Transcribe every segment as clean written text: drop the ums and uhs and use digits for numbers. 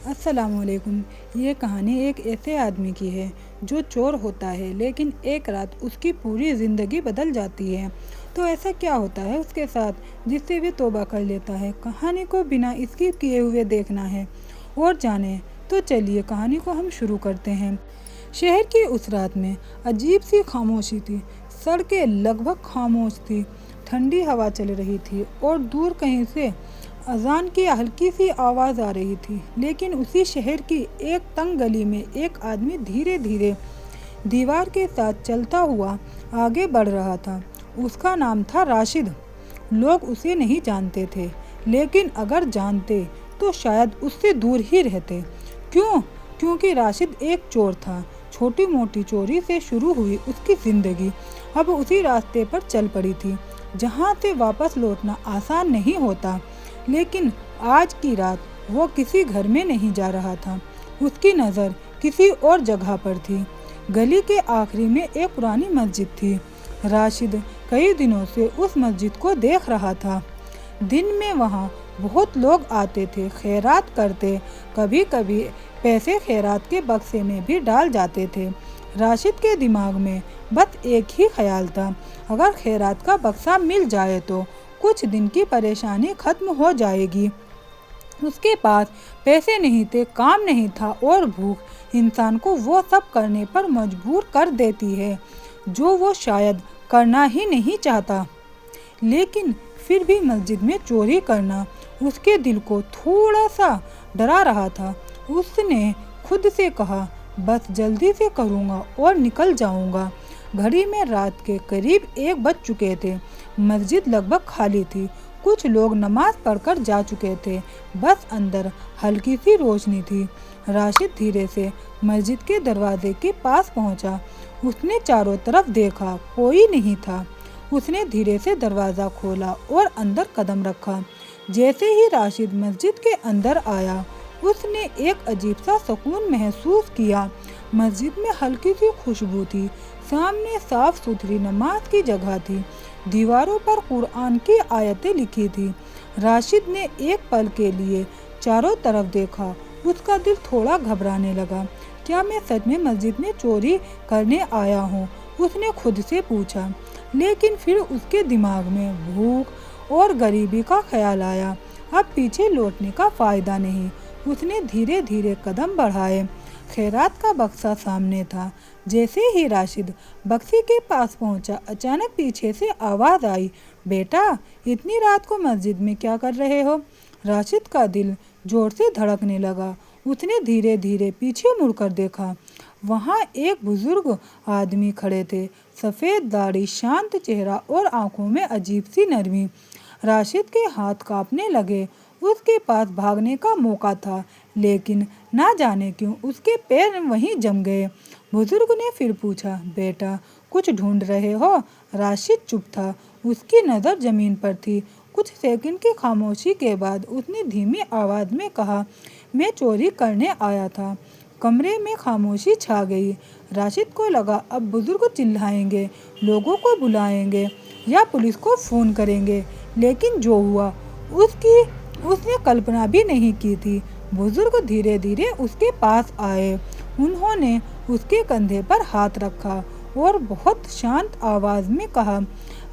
السلام علیکم۔ یہ کہانی ایک ایسے آدمی کی ہے جو چور ہوتا ہے لیکن ایک رات اس کی پوری زندگی بدل جاتی ہے۔ تو ایسا کیا ہوتا ہے اس کے ساتھ جس سے وہ توبہ کر لیتا ہے؟ کہانی کو بنا اسکپ کیے ہوئے دیکھنا ہے اور جانیں تو چلیے کہانی کو ہم شروع کرتے ہیں۔ شہر کی اس رات میں عجیب سی خاموشی تھی۔ سڑکیں لگ بھگ خاموش تھی، ٹھنڈی ہوا چل رہی تھی اور دور کہیں سے اذان کی ہلکی سی آواز آ رہی تھی۔ لیکن اسی شہر کی ایک تنگ گلی میں ایک آدمی دھیرے دھیرے دیوار کے ساتھ چلتا ہوا آگے بڑھ رہا تھا۔ اس کا نام تھا راشد۔ لوگ اسے نہیں جانتے تھے، لیکن اگر جانتے تو شاید اس سے دور ہی رہتے۔ کیونکہ راشد ایک چور تھا۔ چھوٹی موٹی چوری سے شروع ہوئی اس کی زندگی اب اسی راستے پر چل پڑی تھی جہاں سے واپس لوٹنا آسان نہیں ہوتا۔ لیکن آج کی رات وہ کسی گھر میں نہیں جا رہا تھا، اس کی نظر کسی اور جگہ پر تھی۔ گلی کے آخری میں ایک پرانی مسجد تھی۔ راشد کئی دنوں سے اس مسجد کو دیکھ رہا تھا۔ دن میں وہاں بہت لوگ آتے تھے، خیرات کرتے، کبھی کبھی پیسے خیرات کے بکسے میں بھی ڈال جاتے تھے۔ راشد کے دماغ میں بس ایک ہی خیال تھا، اگر خیرات کا بکسہ مل جائے تو کچھ دن کی پریشانی ختم ہو جائے گی۔ اس کے پاس پیسے نہیں تھے، کام نہیں تھا اور بھوک انسان کو وہ سب کرنے پر مجبور کر دیتی ہے جو وہ شاید کرنا ہی نہیں چاہتا۔ لیکن پھر بھی مسجد میں چوری کرنا اس کے دل کو تھوڑا سا ڈرا رہا تھا۔ اس نے خود سے کہا، بس جلدی سے کروں گا اور نکل جاؤں گا۔ گھڑی میں رات کے قریب 1 بج چکے تھے۔ مسجد لگ بھگ خالی تھی، کچھ لوگ نماز پڑھ کر جا چکے تھے، بس اندر ہلکی سی روشنی تھی۔ راشد دھیرے سے مسجد کے دروازے کے پاس پہنچا۔ اس نے چاروں طرف دیکھا، کوئی نہیں تھا۔ اس نے دھیرے سے دروازہ کھولا اور اندر قدم رکھا۔ جیسے ہی راشد مسجد کے اندر آیا، اس نے ایک عجیب سا سکون محسوس کیا۔ مسجد میں ہلکی سی خوشبو تھی، سامنے صاف ستھری نماز کی جگہ تھی، دیواروں پر قرآن کی آیتیں لکھی تھی۔ راشد نے ایک پل کے لیے چاروں طرف دیکھا، اس کا دل تھوڑا گھبرانے لگا۔ کیا میں سچ میں مسجد میں چوری کرنے آیا ہوں؟ اس نے خود سے پوچھا۔ لیکن پھر اس کے دماغ میں بھوک اور غریبی کا خیال آیا۔ اب پیچھے لوٹنے کا فائدہ نہیں۔ اس نے دھیرے دھیرے قدم بڑھائے۔ خیرات کا بکسہ سامنے تھا۔ جیسے ہی راشد بکسے کے پاس پہنچا، اچانک پیچھے سے آواز آئی، بیٹا اتنی رات کو مسجد میں کیا کر رہے ہو؟ راشد کا دل زور سے دھڑکنے لگا۔ اس نے دھیرے دھیرے پیچھے مڑ کر دیکھا۔ وہاں ایک بزرگ آدمی کھڑے تھے، سفید داڑھی، شانت چہرہ اور آنکھوں میں عجیب سی نرمی۔ راشد کے ہاتھ کانپنے لگے۔ اس کے پاس بھاگنے کا موقع تھا، لیکن نہ جانے کیوں اس کے پیر وہیں جم گئے۔ بزرگ نے پھر پوچھا، بیٹا کچھ ڈھونڈ رہے ہو؟ راشد چپ تھا، اس کی نظر زمین پر تھی۔ کچھ سیکنڈ کی خاموشی کے بعد اس نے دھیمی آواز میں کہا، میں چوری کرنے آیا تھا۔ کمرے میں خاموشی چھا گئی۔ راشد کو لگا اب بزرگ چلائیں گے، لوگوں کو بلائیں گے یا پولیس کو فون کریں گے، لیکن جو ہوا اس نے کلپنا بھی نہیں کی تھی۔ بزرگ دھیرے دھیرے اس کے پاس آئے۔ انہوں نے اس کے کندھے پر ہاتھ رکھا اور بہت شانت آواز میں کہا،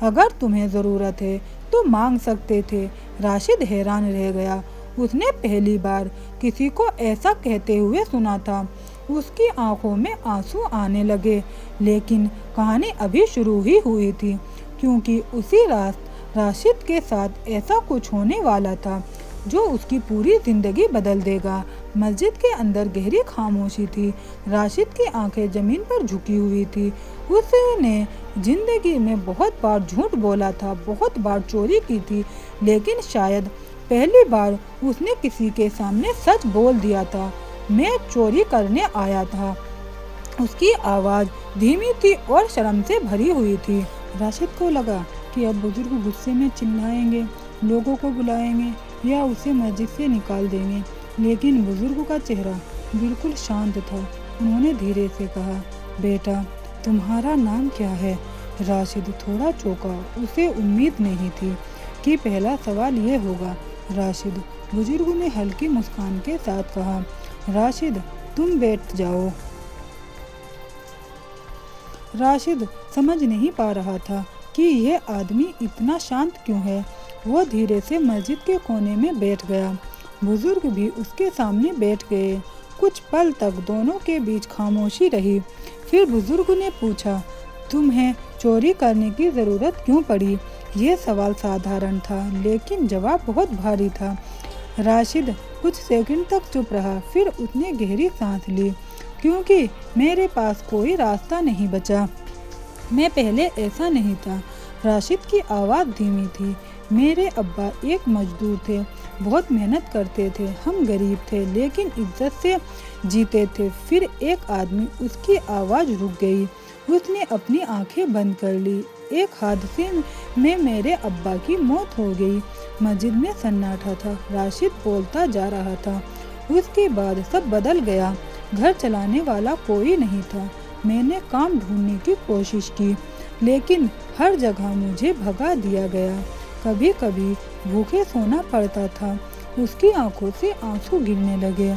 اگر تمہیں ضرورت ہے تو مانگ سکتے تھے۔ راشد حیران رہ گیا۔ اس نے پہلی بار کسی کو ایسا کہتے ہوئے سنا تھا۔ اس کی آنکھوں میں آنسو آنے لگے۔ لیکن کہانی ابھی شروع ہی ہوئی تھی، کیونکہ اسی رات راشد کے ساتھ ایسا کچھ ہونے والا تھا جو اس کی پوری زندگی بدل دے گا۔ مسجد کے اندر گہری خاموشی تھی۔ راشد کی آنکھیں زمین پر جھکی ہوئی تھی۔ اس نے زندگی میں بہت بار جھوٹ بولا تھا، بہت بار چوری کی تھی، لیکن شاید پہلی بار اس نے کسی کے سامنے سچ بول دیا تھا، میں چوری کرنے آیا تھا۔ اس کی آواز دھیمی تھی اور شرم سے بھری ہوئی تھی۔ راشد کو لگا کہ اب بزرگ غصے میں چلائیں گے، لوگوں کو بلائیں گے یا اسے مسجد سے نکال دیں گے، لیکن بزرگ کا چہرہ بالکل شانت تھا۔ انہوں نے دھیرے سے کہا، بیٹا تمہارا نام کیا ہے؟ راشد تھوڑا چونکا، اسے امید نہیں تھی کہ پہلا سوال یہ ہوگا۔ راشد बुजुर्ग ने हल्की मुस्कान के साथ कहा, राशिद तुम बैठ जाओ। राशिद समझ नहीं पा रहा था कि यह आदमी इतना शांत क्यों है। वो धीरे से मस्जिद के कोने में बैठ गया। बुजुर्ग भी उसके सामने बैठ गए। कुछ पल तक दोनों के बीच खामोशी रही। फिर बुजुर्ग ने पूछा, तुम्हें चोरी करने की ज़रूरत क्यों पड़ी? ये सवाल साधारण था लेकिन जवाब बहुत भारी था। राशिद कुछ सेकंड तक चुप रहा, फिर उसने गहरी सांस ली। क्योंकि मेरे पास कोई रास्ता नहीं बचा। मैं पहले ऐसा नहीं था। राशिद की आवाज़ धीमी थी। मेरे अब्बा एक मजदूर थे, बहुत मेहनत करते थे। हम गरीब थे लेकिन इज्जत से जीते थे। फिर एक आदमी, उसकी आवाज़ रुक गई। उसने अपनी आंखें बंद कर ली। एक हादसे में मेरे अब्बा की मौत हो गई। मस्जिद में सन्नाटा था। राशिद बोलता जा रहा था। उसके बाद सब बदल गया। घर चलाने वाला कोई नहीं था। मैंने काम ढूंढने की कोशिश की लेकिन हर जगह मुझे भगा दिया गया। कभी कभी भूखे सोना पड़ता था। उसकी आंखों से आंसू गिरने लगे।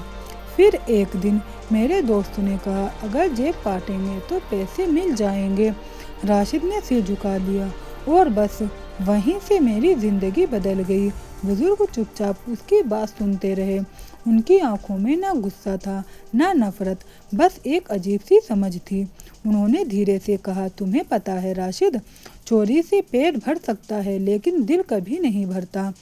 फिर एक दिन मेरे दोस्त ने कहा, अगर जेब काटेंगे तो पैसे मिल जाएंगे। राशिद ने सिर झुका लिया और बस वहीं से मेरी ज़िंदगी बदल गई। बुजुर्ग चुपचाप उसकी बात सुनते रहे। उनकी आंखों में ना गुस्सा था ना नफरत, बस एक अजीब सी समझ थी। उन्होंने धीरे से कहा, तुम्हें पता है राशिद, चोरी से पेट भर सकता है लेकिन दिल कभी नहीं भरता।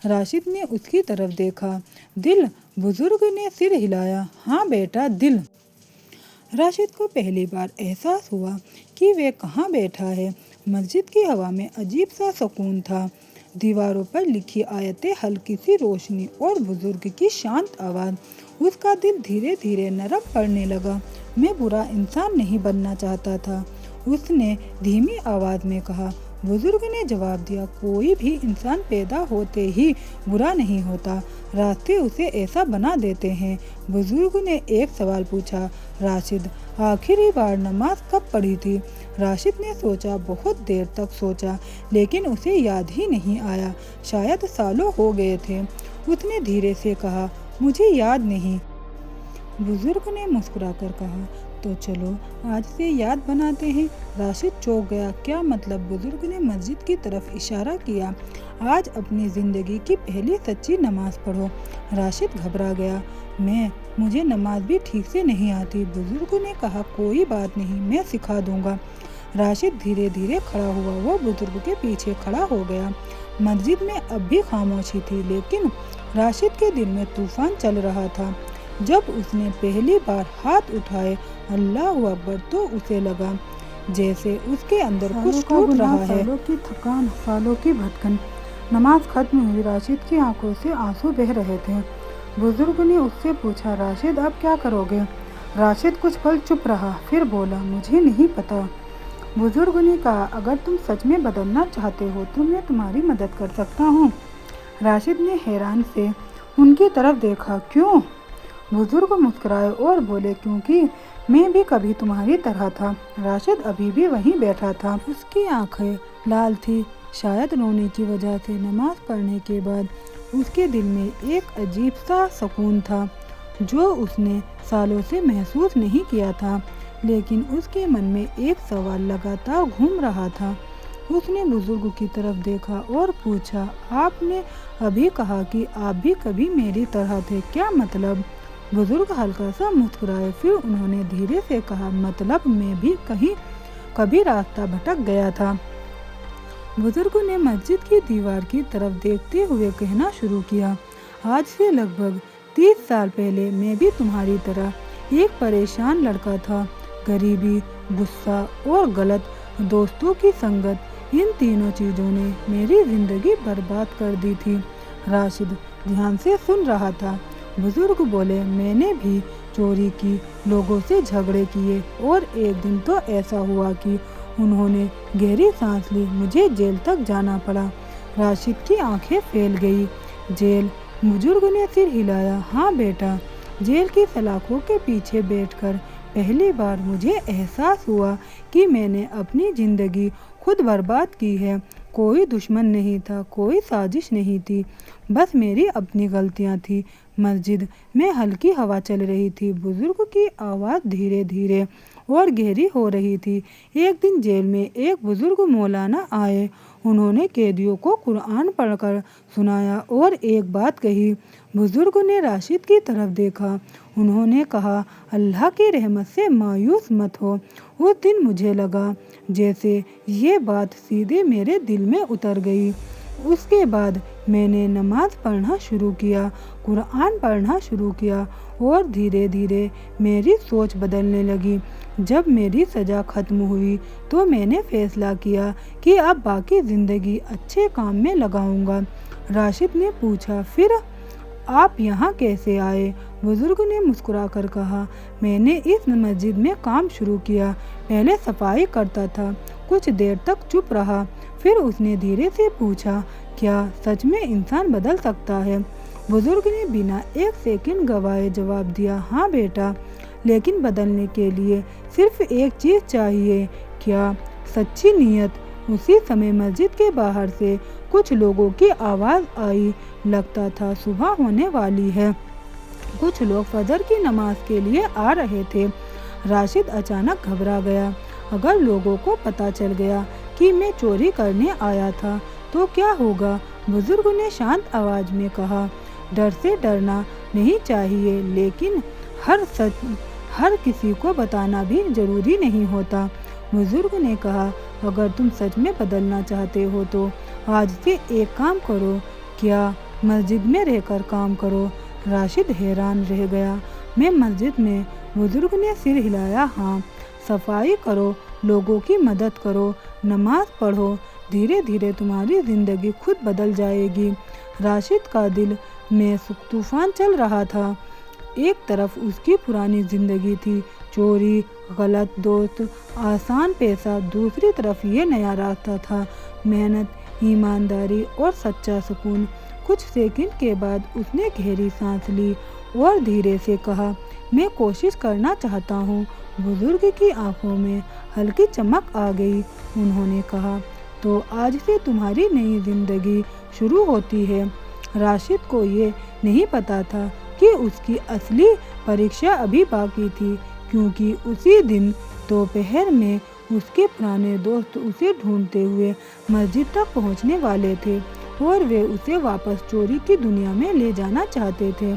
राशिद ने उसकी तरफ देखा। दिल? बुजुर्ग ने सिर हिलाया। हाँ बेटा, दिल। राशिद को पहली बार एहसास हुआ कि वे कहाँ बैठा है। मस्जिद की हवा में अजीब सा सुकून था। दीवारों पर लिखी आयतें, हल्की सी रोशनी और बुजुर्ग की शांत आवाज़। उसका दिल धीरे धीरे नरम पड़ने लगा। मैं बुरा इंसान नहीं बनना चाहता था, उसने धीमी आवाज़ में कहा। बुजुर्ग ने जवाब दिया, कोई भी इंसान पैदा होते ही बुरा नहीं होता, रास्ते उसे ऐसा बना देते हैं। बुजुर्ग ने एक सवाल पूछा, राशिद आखिरी बार नमाज कब पढ़ी थी? राशिद ने सोचा, बहुत देर तक सोचा, लेकिन उसे याद ही नहीं आया। शायद सालों हो गए थे। उसने धीरे से कहा, मुझे याद नहीं। बुजुर्ग ने मुस्कुरा कर कहा, तो चलो आज से याद बनाते हैं। राशिद चौंक गया। क्या मतलब? बुजुर्ग ने मस्जिद की तरफ इशारा किया। आज अपनी ज़िंदगी की पहली सच्ची नमाज पढ़ो। राशिद घबरा गया। मुझे नमाज भी ठीक से नहीं आती। बुजुर्ग ने कहा, कोई बात नहीं, मैं सिखा दूंगा। राशिद धीरे धीरे खड़ा हुआ। वो बुजुर्ग के पीछे खड़ा हो गया। मस्जिद में अब भी खामोशी थी लेकिन राशिद के दिल में तूफान चल रहा था। जब उसने पहली बार हाथ उठाए, अल्लाह अकबर, तो उसे लगा जैसे उसके अंदर कुछ टूट रहा है। सालों की थकान, सालों की भटकन। नमाज खत्म हुई। राशिद की आंखों से आंसू बह रहे थे। बुजुर्ग ने उससे पूछा, राशिद अब क्या करोगे? राशिद कुछ पल चुप रहा, फिर बोला, मुझे नहीं पता। बुजुर्ग ने कहा, अगर तुम सच में बदलना चाहते हो तो मैं तुम्हारी मदद कर सकता हूँ। राशिद ने हैरान से उनकी तरफ देखा। क्यों? बुजुर्ग मुस्कुराए और बोले, क्योंकि मैं भी कभी तुम्हारी तरह था। राशिद अभी भी वहीं बैठा था। उसकी आंखें लाल थी, शायद रोने की वजह से। नमाज पढ़ने के बाद उसके दिल में एक अजीब सा सुकून था जो उसने सालों से महसूस नहीं किया था। लेकिन उसके मन में एक सवाल लगातार घूम रहा था। उसने बुजुर्ग की तरफ देखा और पूछा, आपने अभी कहा कि आप भी कभी मेरी तरह थे, क्या मतलब? बुजुर्ग हल्का सा मुस्कुराए, फिर उन्होंने धीरे से कहा, मतलब मैं भी कभी रास्ता भटक गया था। बुजुर्ग ने मस्जिद की दीवार की तरफ देखते हुए कहना शुरू किया, आज से लगभग 30 साल पहले मैं भी तुम्हारी तरह एक परेशान लड़का था। गरीबी, गुस्सा और गलत दोस्तों की संगत, इन तीनों चीज़ों ने मेरी ज़िंदगी बर्बाद कर दी थी। राशिद ध्यान से सुन रहा था। बुजुर्ग बोले, मैंने भी चोरी की, लोगों से झगड़े किए और एक दिन तो ऐसा हुआ कि उन्होंने गहरी सांस ली, मुझे जेल तक जाना पड़ा। राशिद की आंखें फैल गई। जेल? बुजुर्ग ने सिर हिलाया। हाँ बेटा, जेल की सलाखों के पीछे बैठकर पहली बार मुझे एहसास हुआ कि मैंने अपनी ज़िंदगी खुद बर्बाद की है। कोई दुश्मन नहीं था, कोई साजिश नहीं थी, बस मेरी अपनी गलतियां थी। मस्जिद में हल्की हवा चल रही थी। बुजुर्ग की आवाज़ धीरे धीरे और गहरी हो रही थी। एक दिन जेल में एक बुजुर्ग मौलाना आए। उन्होंने कैदियों को कुरान पढ़कर सुनाया और एक बात कही। बुजुर्ग ने राशिद की तरफ देखा। उन्होंने कहा, अल्लाह की रहमत से मायूस मत हो। उस दिन मुझे लगा जैसे ये बात सीधे मेरे दिल में उतर गई। उसके बाद मैंने नमाज पढ़ना शुरू किया, कुरान पढ़ना शुरू किया और धीरे धीरे मेरी सोच बदलने लगी। जब मेरी सज़ा ख़त्म हुई तो मैंने फैसला किया कि अब बाकी ज़िंदगी अच्छे काम में लगाऊंगा। राशिद ने पूछा, फिर आप यहाँ कैसे आए? बुजुर्ग ने मुस्कुराकर कहा, मैंने इस मस्जिद में काम शुरू किया। पहले सफाई करता था, कुछ देर तक चुप रहा, फिर उसने धीरे से पूछा, क्या सच में इंसान बदल सकता है? बुजुर्ग ने बिना एक सेकंड गवाए जवाब दिया, हाँ बेटा, लेकिन बदलने के लिए सिर्फ एक चीज़ चाहिए। क्या? सच्ची नीयत। उसी समय मस्जिद के बाहर से कुछ लोगों की आवाज़ आई। लगता था सुबह होने वाली है। कुछ लोग फजर की नमाज के लिए आ रहे थे। राशिद अचानक घबरा गया। अगर लोगों को पता चल गया कि मैं चोरी करने आया था तो क्या होगा? बुजुर्ग ने शांत आवाज़ में कहा, डर से डरना नहीं चाहिए, लेकिन हर किसी को बताना भी जरूरी नहीं होता। बुजुर्ग ने कहा, अगर तुम सच में बदलना चाहते हो तो आज से एक काम करो। क्या? मस्जिद में रहकर काम करो। राशिद हैरान रह गया। मैं मस्जिद में? बुजुर्ग ने सिर हिलाया, हाँ। सफाई करो, लोगों की मदद करो, नमाज पढ़ो, धीरे धीरे तुम्हारी ज़िंदगी खुद बदल जाएगी। राशिद का दिल में तूफान चल रहा था। एक तरफ उसकी पुरानी ज़िंदगी थी, चोरी, गलत दोस्त, आसान पैसा। दूसरी तरफ ये नया रास्ता था, मेहनत, ईमानदारी और सच्चा सुकून। कुछ सेकंड के बाद उसने गहरी सांस ली और धीरे से कहा, मैं कोशिश करना चाहता हूँ। बुजुर्ग की आंखों में हल्की चमक आ गई। उन्होंने कहा, तो आज से तुम्हारी नई ज़िंदगी शुरू होती है। राशिद को ये नहीं पता था कि उसकी असली परीक्षा अभी बाकी थी, क्योंकि उसी दिन दोपहर में उसके पुराने दोस्त उसे ढूंढते हुए मस्जिद तक पहुंचने वाले थे और वे उसे वापस चोरी की दुनिया में ले जाना चाहते थे।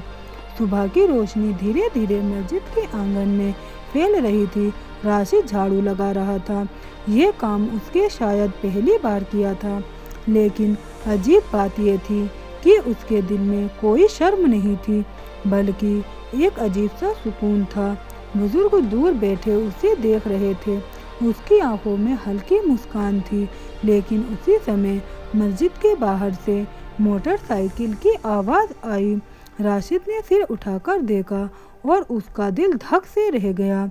सुबह की रोशनी धीरे धीरे मस्जिद के आंगन में फैल रही थी। राशिद झाड़ू लगा रहा था। ये काम उसके शायद पहली बार किया था, लेकिन अजीब बात यह थी कि उसके दिल में कोई शर्म नहीं थी, बल्कि एक अजीब सा सुकून था। बुजुर्ग दूर बैठे उसे देख रहे थे। उसकी आंखों में हल्की मुस्कान थी, लेकिन उसी समय मस्जिद के बाहर से मोटरसाइकिल की आवाज़ आई। राशिद ने सिर उठाकर देखा और उसका दिल धक से रह गया।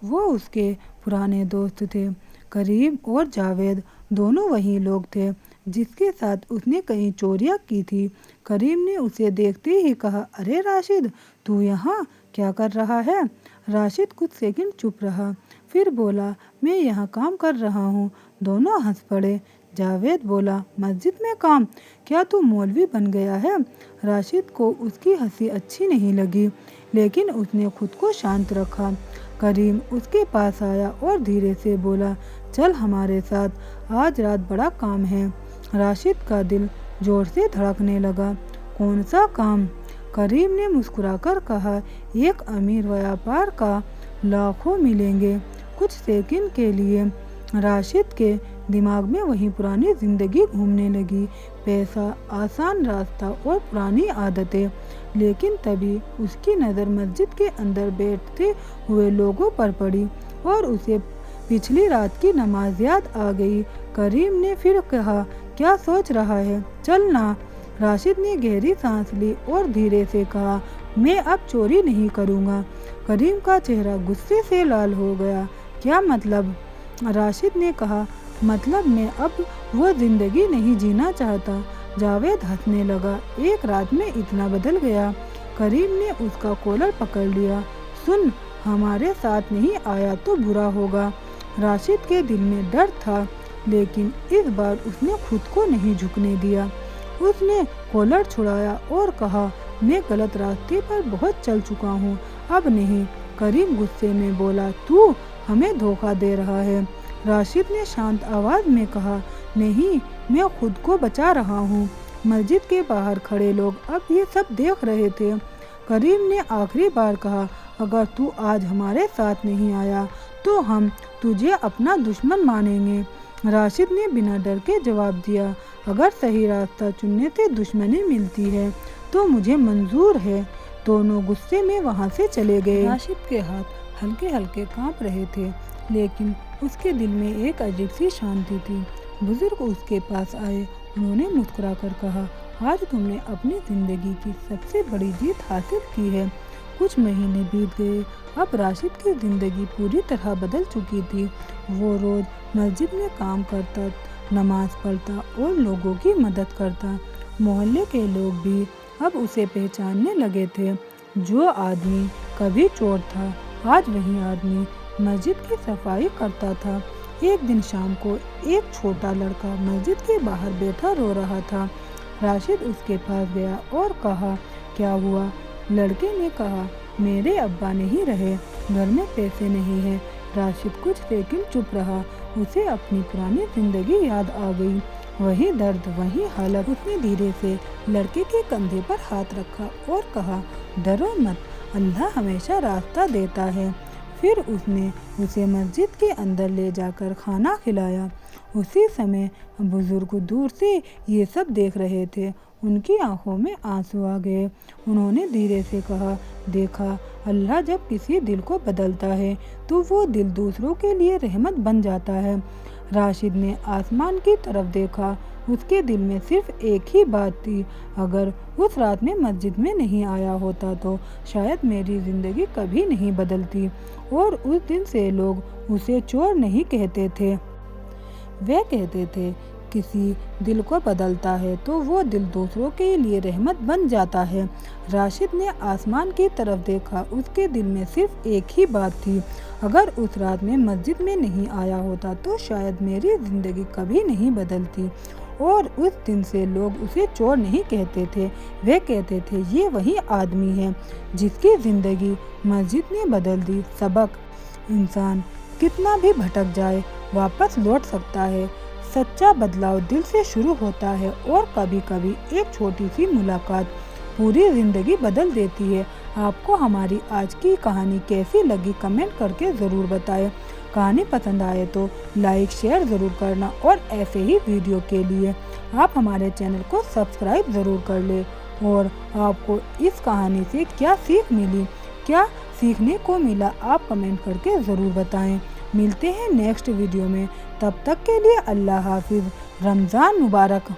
वो उसके पुराने दोस्त थे। करीम और जावेद दोनों वही लोग थे जिसके साथ उसने कई चोरियां की थी। करीम ने उसे देखते ही कहा, अरे राशिद, तू यहाँ क्या कर रहा है? राशिद कुछ सेकंड चुप रहा, फिर बोला, मैं यहाँ काम कर रहा हूँ। दोनों हंस पड़े। जावेद बोला, मस्जिद में काम? क्या तू मौलवी बन गया है? राशिद को उसकी हंसी अच्छी नहीं लगी, लेकिन उसने खुद को शांत रखा। करीम उसके पास आया और धीरे से बोला, चल हमारे साथ, आज रात बड़ा काम है। राशिद का दिल जोर से धड़कने लगा। कौन सा काम? करीम ने मुस्कुराकर कहा, एक अमीर व्यापार का, लाखों मिलेंगे। कुछ सेकंड के लिए राशिद के दिमाग में वही पुरानी ज़िंदगी घूमने लगी, पैसा, आसान रास्ता और पुरानी आदतें। लेकिन तभी उसकी नज़र मस्जिद के अंदर बैठते हुए लोगों पर पड़ी और उसे पिछली रात की नमाज याद आ गई। करीम ने फिर कहा, क्या सोच रहा है? चल ना। राशिद ने गहरी सांस ली और धीरे से कहा, मैं अब चोरी नहीं करूँगा। करीम का चेहरा गुस्से से लाल हो गया। क्या मतलब? राशिद ने कहा, मतलब मैं अब वो ज़िंदगी नहीं जीना चाहता। जावेद हंसने लगा। एक रात में इतना बदल गया? करीम ने उसका कॉलर पकड़ लिया। सुन, हमारे साथ नहीं आया तो बुरा होगा। राशिद के दिल में डर था, لیکن اس بار اس نے خود کو نہیں جھکنے دیا۔ اس نے کولر چھڑایا اور کہا، میں غلط راستے پر بہت چل چکا ہوں، اب نہیں۔ کریم غصے میں بولا، تو ہمیں دھوکہ دے رہا ہے۔ راشد نے شانت آواز میں کہا، نہیں، میں خود کو بچا رہا ہوں۔ مسجد کے باہر کھڑے لوگ اب یہ سب دیکھ رہے تھے۔ کریم نے آخری بار کہا، اگر تو آج ہمارے ساتھ نہیں آیا تو ہم تجھے اپنا دشمن مانیں گے۔ راشد نے بنا ڈر کے جواب دیا، اگر صحیح راستہ چننے سے دشمنی ملتی ہے تو مجھے منظور ہے۔ دونوں غصے میں وہاں سے چلے گئے۔ راشد کے ہاتھ ہلکے ہلکے کانپ رہے تھے، لیکن اس کے دل میں ایک عجیب سی شانتی تھی۔ بزرگ اس کے پاس آئے، انہوں نے مسکرا کر کہا، آج تم نے اپنی زندگی کی سب سے بڑی جیت حاصل کی ہے۔ کچھ مہینے بیت گئے، اب راشد کی زندگی پوری طرح بدل چکی تھی۔ وہ روز مسجد میں کام کرتا، نماز پڑھتا اور لوگوں کی مدد کرتا۔ محلے کے لوگ بھی اب اسے پہچاننے لگے تھے۔ جو آدمی کبھی چور تھا، آج وہی آدمی مسجد کی صفائی کرتا تھا۔ ایک دن شام کو ایک چھوٹا لڑکا مسجد کے باہر بیٹھا رو رہا تھا۔ راشد اس کے پاس گیا اور کہا، کیا ہوا؟ لڑکے نے کہا، میرے ابا نہیں رہے، گھر میں پیسے نہیں ہیں۔ راشد کچھ سیکنڈ چپ رہا، اسے اپنی پرانی زندگی یاد آ گئی، وہی درد، وہی حالت۔ اس نے دھیرے سے لڑکے کے کندھے پر ہاتھ رکھا اور کہا، ڈرو مت، اللہ ہمیشہ راستہ دیتا ہے۔ پھر اس نے اسے مسجد کے اندر لے جا کر کھانا کھلایا۔ اسی سمے بزرگ دور سے یہ سب دیکھ رہے تھے، ان کی آنکھوں میں آنسو آ گئے۔ انہوں نے دھیرے سے کہا، دیکھا، اللہ جب کسی دل کو بدلتا ہے تو وہ دل دوسروں کے لیے رحمت بن جاتا ہے۔ راشد نے آسمان کی طرف دیکھا، اس کے دل میں صرف ایک ہی بات تھی، اگر اس رات میں مسجد میں نہیں آیا ہوتا تو شاید میری زندگی کبھی نہیں بدلتی۔ اور اس دن سے لوگ اسے چور نہیں کہتے تھے، وہ کہتے تھے، کسی دل کو بدلتا ہے تو وہ دل دوسروں کے لیے رحمت بن جاتا ہے۔ راشد نے آسمان کی طرف دیکھا، اس کے دل میں صرف ایک ہی بات تھی، اگر اس رات میں مسجد میں نہیں آیا ہوتا تو شاید میری زندگی کبھی نہیں بدلتی۔ اور اس دن سے لوگ اسے چور نہیں کہتے تھے، وہ کہتے تھے، یہ وہی آدمی ہے جس کی زندگی مسجد نے بدل دی۔ سبق: انسان کتنا بھی بھٹک جائے، واپس لوٹ سکتا ہے۔ سچا بدلاؤ دل سے شروع ہوتا ہے اور کبھی کبھی ایک چھوٹی سی ملاقات پوری زندگی بدل دیتی ہے۔ آپ کو ہماری آج کی کہانی کیسی لگی کمنٹ کر کے ضرور بتائیں۔ کہانی پسند آئے تو لائک شیئر ضرور کرنا، اور ایسے ہی ویڈیو کے لیے آپ ہمارے چینل کو سبسکرائب ضرور کر لیں۔ اور آپ کو اس کہانی سے کیا سیکھ ملی، کیا سیکھنے کو ملا، آپ کمنٹ کر کے ضرور بتائیں۔ ملتے ہیں نیکسٹ ویڈیو میں، تب تک کے لیے اللہ حافظ۔ رمضان مبارک۔